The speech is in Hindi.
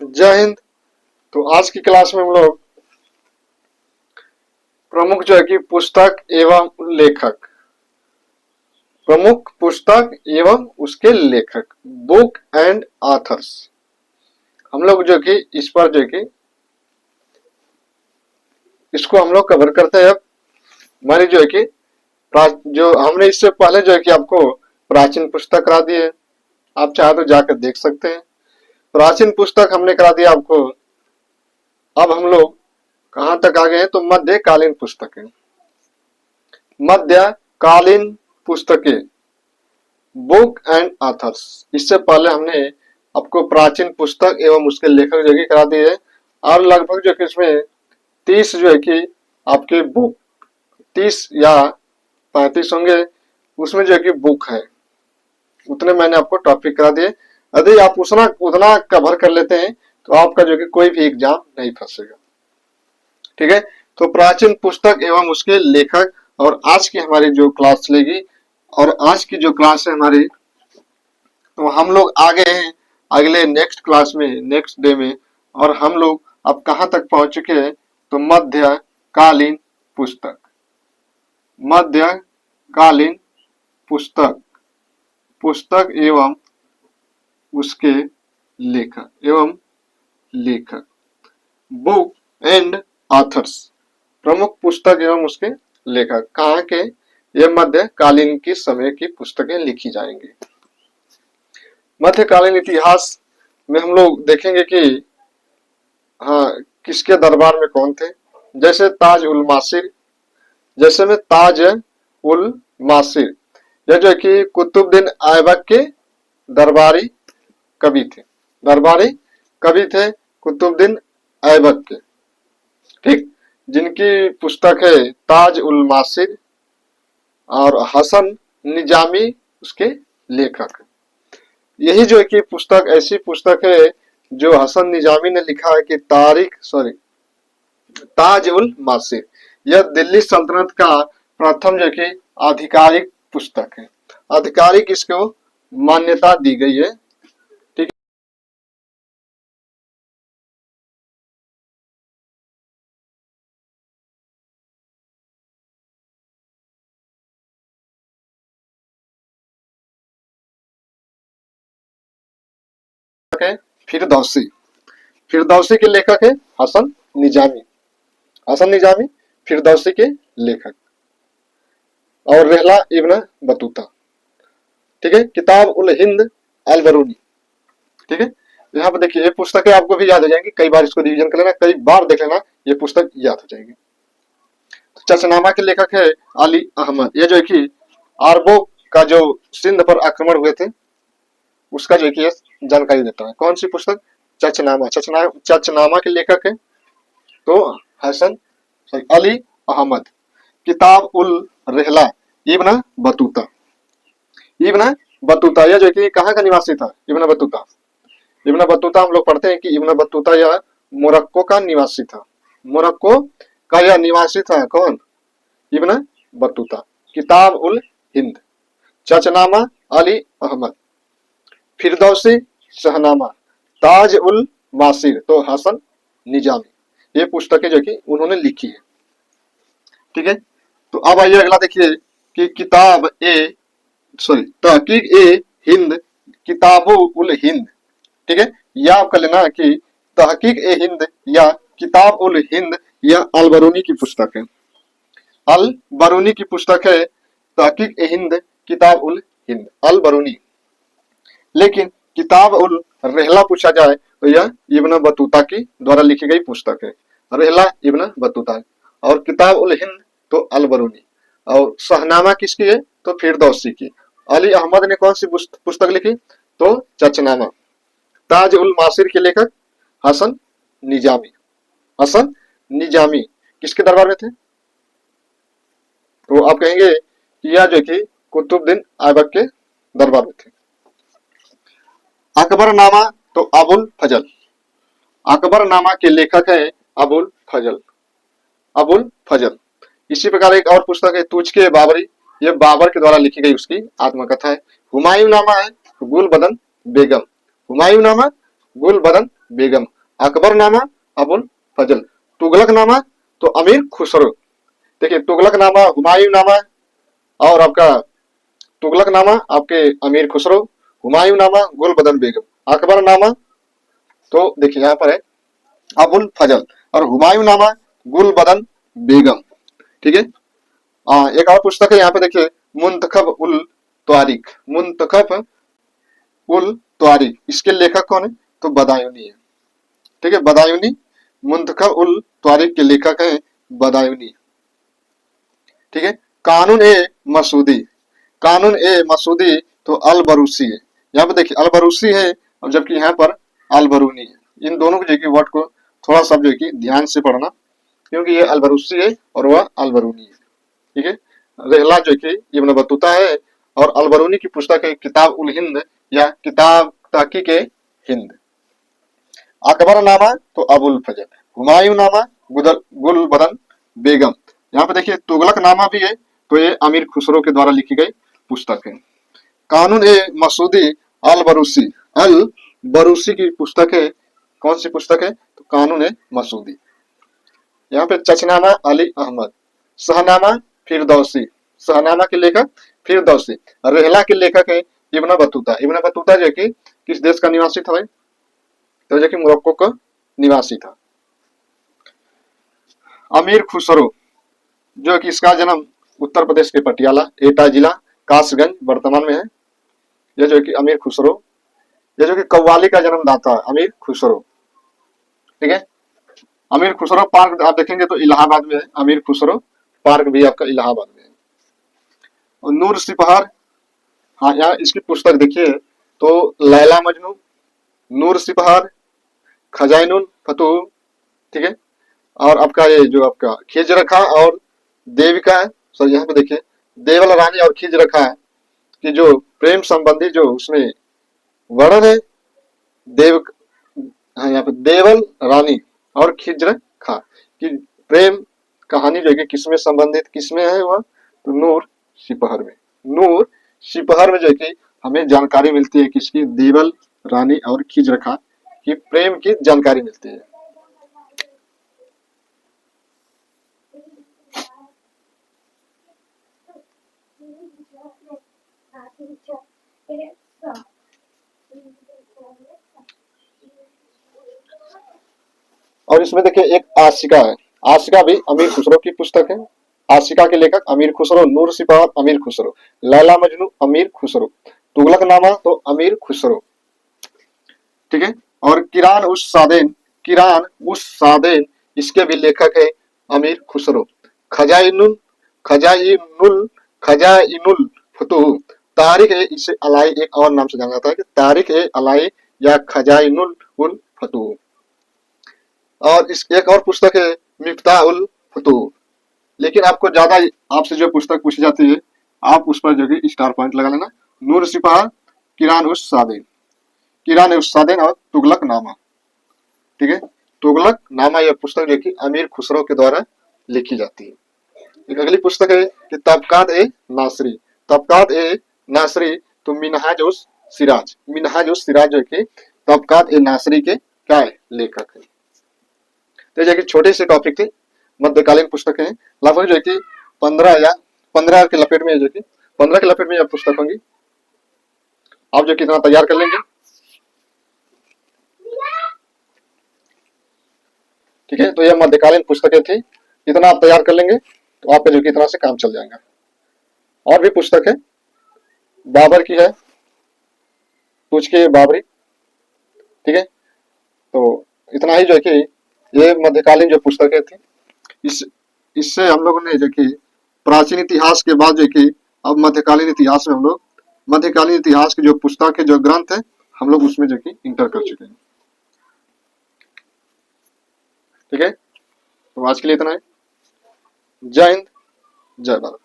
जय हिंद। तो आज की क्लास में हम लोग प्रमुख जो है कि पुस्तक एवं लेखक, प्रमुख पुस्तक एवं उसके लेखक, बुक एंड ऑथर्स, हम लोग जो कि इस पर जो कि इसको हम लोग कवर करते हैं। अब हमारी जो है कि जो हमने इससे पहले जो है कि आपको प्राचीन पुस्तक करा दी है, आप चाहे तो जाकर देख सकते हैं। प्राचीन पुस्तक हमने करा दिया आपको। अब हम लोग कहां तक आ गए हैं? तो मध्यकालीन पुस्तकें, मध्यकालीन पुस्तकें, बुक एंड ऑथर्स। इससे पहले हमने आपको प्राचीन पुस्तक एवं उसके लेखक जो कि करा दिए, और लगभग जो कि इसमें 30 जो है कि आपके बुक, 30 या 35 होंगे, उसमें जो है कि बुक है, उतने मैंने आपको टॉपिक करा दिए। यदि आप उतना कवर कर लेते हैं तो आपका जो कि कोई भी एग्जाम नहीं फंसेगा। ठीक है, तो प्राचीन पुस्तक एवं उसके लेखक। और आज की हमारी जो क्लास चलेगी, और आज की जो क्लास है हमारी, तो हम लोग आ गए हैं अगले नेक्स्ट क्लास में, नेक्स्ट डे में। और हम लोग अब कहां तक पहुंच चुके हैं? तो मध्यकालीन पुस्तक, मध्यकालीन पुस्तक, पुस्तक एवं उसके लेखक एवं लेखक, बुक एंड ऑथर्स, प्रमुख पुस्तक एवं उसके लेखक। कहाँ के? ये मध्यकालीन की समय की पुस्तकें लिखी जाएंगी। मध्यकालीन इतिहास में हम लोग देखेंगे कि हाँ, किसके दरबार में कौन थे। जैसे ताज उल मासिर, जैसे में ताज उल मासिर, यह जो है कि कुतुबुद्दीन ऐबक के दरबारी कवि थे, दरबारी कवि थे कुतुबुद्दीन ऐबक के। ठीक, जिनकी पुस्तक है ताज उल मासिर, और हसन निजामी उसके लेखक। यही जो है कि पुस्तक ऐसी पुस्तक है जो हसन निजामी ने लिखा है कि ताज उल मासिर, यह दिल्ली सल्तनत का प्रथम जो कि आधिकारिक पुस्तक है। आधिकारिक इसको मान्यता दी गई है। ठीक है। फिरदौसी, फिरदौसी के लेखक है हसन निजामी, हसन निजामी फिरदौसी के लेखक। और रहला इब्न बतूता। ठीक है, किताब उल हिंद अल बरूनी। ठीक है, यहाँ पर देखिए ये पुस्तकें आपको भी याद हो जाएंगी, कई बार इसको रिवीजन कर लेना, कई बार देख लेना, ये पुस्तक याद हो जाएगी। तो चचनामा के लेखक है अली अहमद। ये जो है कि अरबों का जो सिंध पर आक्रमण हुए थे, उसका जो है कि जानकारी देता है। कौन सी पुस्तक? चचनामा। चचनामा के लेखक है तो हसन अली अहमद। किताब उल रहला इब्न बतूता, इब्न बतूता यह जो कि कहाँ का निवासी था? इब्न बतूता, इब्न बतूता हम लोग पढ़ते हैं कि इब्न बतूता यह मोरक्को का निवासी था, मोरक्को का यह निवासी था। कौन? Ibn Battuta. किताब उल हिंद, चचनामा अली अहमद, फिरदौसी शहनामा, ताज उल मासिर तो हसन निजामी। ये पुस्तकें जो कि उन्होंने लिखी है। ठीक है, तो अब आइए अगला देखिए कि किताब ए तहकीक ए हिंद, किताबो उल हिंद। ठीक है, यह आप कर लेना कि तहकीक ए हिंद या किताब उल हिंद, यह अल बरूनी की पुस्तक है। अल बरूनी की पुस्तक है तहकीक ए हिंद, किताब उल हिंद, अल बरूनी। लेकिन किताब उल रहला पूछा जाए तो यह इब्न बतूता की द्वारा लिखी गई पुस्तक है। रहला इब्न बतूता, और किताब उल हिंद तो अल बरूनी, और शहनामा किसकी है? तो फिरदौसी की। अली अहमद ने कौन सी पुस्तक लिखी? तो चचनामा। ताज उल मासिर के लेखक हसन निजामी, हसन निजामी किसके दरबार में थे? तो आप कहेंगे कि यह जो कि कुतुबुद्दीन ऐबक के दरबार में थे। अकबरनामा तो अबुल फजल, अकबरनामा के लेखक है अबुल फजल, अबुल फजल। इसी प्रकार एक और पुस्तक है तुझके बाबरी, यह बाबर के द्वारा लिखी गई उसकी आत्मकथा है। हुमायूं नामा है गुल बदन बेगम, हुमायूं नामा गुल बदन बेगम। अकबर नामा अबुल फजल। तुगलक नामा तो अमीर खुसरो। देखिए तुगलक नामा हुमायूं नामा, और आपका तुगलक नामा आपके अमीर खुसरो, हुमायूं नामा गुल बदन बेगम, अकबर नामा तो देखिए यहाँ पर है अबुल फजल, और हुमायूं नामा गुल बदन बेगम। ठीक है। एक और पुस्तक है यहाँ पे देखिए, मुंतखब उल त्वारिक। मुंतखब उल त्वारिक, इसके लेखक कौन है? तो बदायूनी है। ठीक है, बदायूनी। मुंतखब उल त्वारिक के लेखक है बदायूनी। ठीक है। कानून ए मसूदी। कानून ए मसूदी तो अल बरूसी है। यहाँ पे देखिए अल बरूसी है, और जबकि यहाँ पर अल बरूनी है। इन दोनों के जो वर्ड को थोड़ा सा जो कि ध्यान से पढ़ना, क्योंकि ये अल बरूसी है और वह अल बरूनी है। ठीक है। रेहला जो कि इब्न बतूता है, और अल बरूनी की पुस्तक है किताब उल हिंद या किताब तहकीक हिंद। अकबर नामा तो अबुल फजल, हुमायूं नामा गुल बदन बेगम। यहाँ पे देखिए तुगलक नामा भी है, तो ये अमीर खुसरो के द्वारा लिखी गई पुस्तक है। कानून ए मसूदी अल बरूसी, अल बरूसी की पुस्तक है। कौन सी पुस्तक है? तो कानून ए मसूदी। यहाँ पे चचनामा अली अहमद, सहनामा फिरदौसी। सहनामा के लेखक फिरदौसी। रेहला के लेखक है इब्न बतूता। इब्न बतूता जो कि किस देश का निवासी था भाई? तो जो कि मोरक्को का निवासी था। अमीर खुसरो, जो कि इसका जन्म उत्तर प्रदेश के पटियाला एटा जिला कासगंज वर्तमान में है। यह जो कि अमीर खुसरो, यह जो कि कव्वाली का जन्मदाता है अमीर खुसरो। ठीक है। अमीर खुसरो पार्क आप देखेंगे तो इलाहाबाद में है। अमीर खुसरो पार्क भी आपका इलाहाबाद में है। और नूर सिपहर, हाँ यहाँ इसकी पुस्तक देखिए तो लैला मजनू, नूर सिपहर, खजाइनुल फतूह। ठीक है। और आपका ये जो आपका खिज रखा और देविका है। सर यहाँ पे देखिए देवल रानी और खिज रखा है कि जो प्रेम संबंधी जो उसमें वर्णन है देव, हाँ यहाँ पे देवल रानी और खिज्र खा कि प्रेम कहानी जो है किसमें संबंधित, किसमें है वह? तो नूर सिपहर में। नूर सिपहर में जो है कि हमें जानकारी मिलती है किसकी? देवल रानी और खिज्र खा की प्रेम की जानकारी मिलती है। और इसमें देखिए एक आशिका है। आशिका भी अमीर खुसरो की पुस्तक है। आशिका के लेखक अमीर खुसरो, नूर सिपहर अमीर खुसरो, लैला मजनू अमीर खुसरो, तुगलक नामा तो अमीर खुसरो। ठीक है। और किरान उस सादेन, किरान उस सादेन, इसके भी लेखक है अमीर खुसरो। खजाइनुल, खजाइनुल, खजाइनुल फतूह। तारिख ए इसे अलाई एक और नाम से जाना जाता है कि तारिख ए अलाई या खजाइनुल उल फतूह। और इस एक और पुस्तक है मिफ्ताह उल फतूह। लेकिन आपको ज्यादा आपसे जो पुस्तक पूछी जाती है आप उस पर जो कि स्टार पॉइंट लगा लेना। नूर सिपहर, किरान उस सादेन, किरान उस सादेन और तुगलक नामा। ठीक है। तुगलक नामा यह पुस्तक जो कि अमीर खुसरो के द्वारा लिखी जाती है। एक अगली पुस्तक है कि तबकात ए नासरी। तबकात ए नासरी तो मिनहाज उस सिराज, मिनहाज उस सिराज जो कि तबकात ए नासरी के क्या है? लेखक है। तो जो कि छोटे से टॉपिक थे, मध्यकालीन पुस्तक है। लगभग जो है कि 15 के लपेट में, जो कि 15 के लपेट में यह पुस्तक होंगी। आप जो कितना तैयार कर लेंगे। ठीक है। तो यह मध्यकालीन पुस्तकें थी, इतना आप तैयार कर लेंगे तो आपका जो कि इतना से काम चल जाएगा। और भी पुस्तक है, बाबर की है, तुझ के बाबरी। ठीक है। तो इतना ही जो है कि ये मध्यकालीन जो पुस्तकें थी, इस इससे हम लोगों ने जो कि प्राचीन इतिहास के बाद जो कि अब मध्यकालीन इतिहास में हम लोग मध्यकालीन इतिहास के जो पुस्तक है, जो ग्रंथ है, हम लोग उसमें जो कि इंटर कर चुके हैं। ठीक है। तो आज के लिए इतना है। जय हिंद, जय भारत।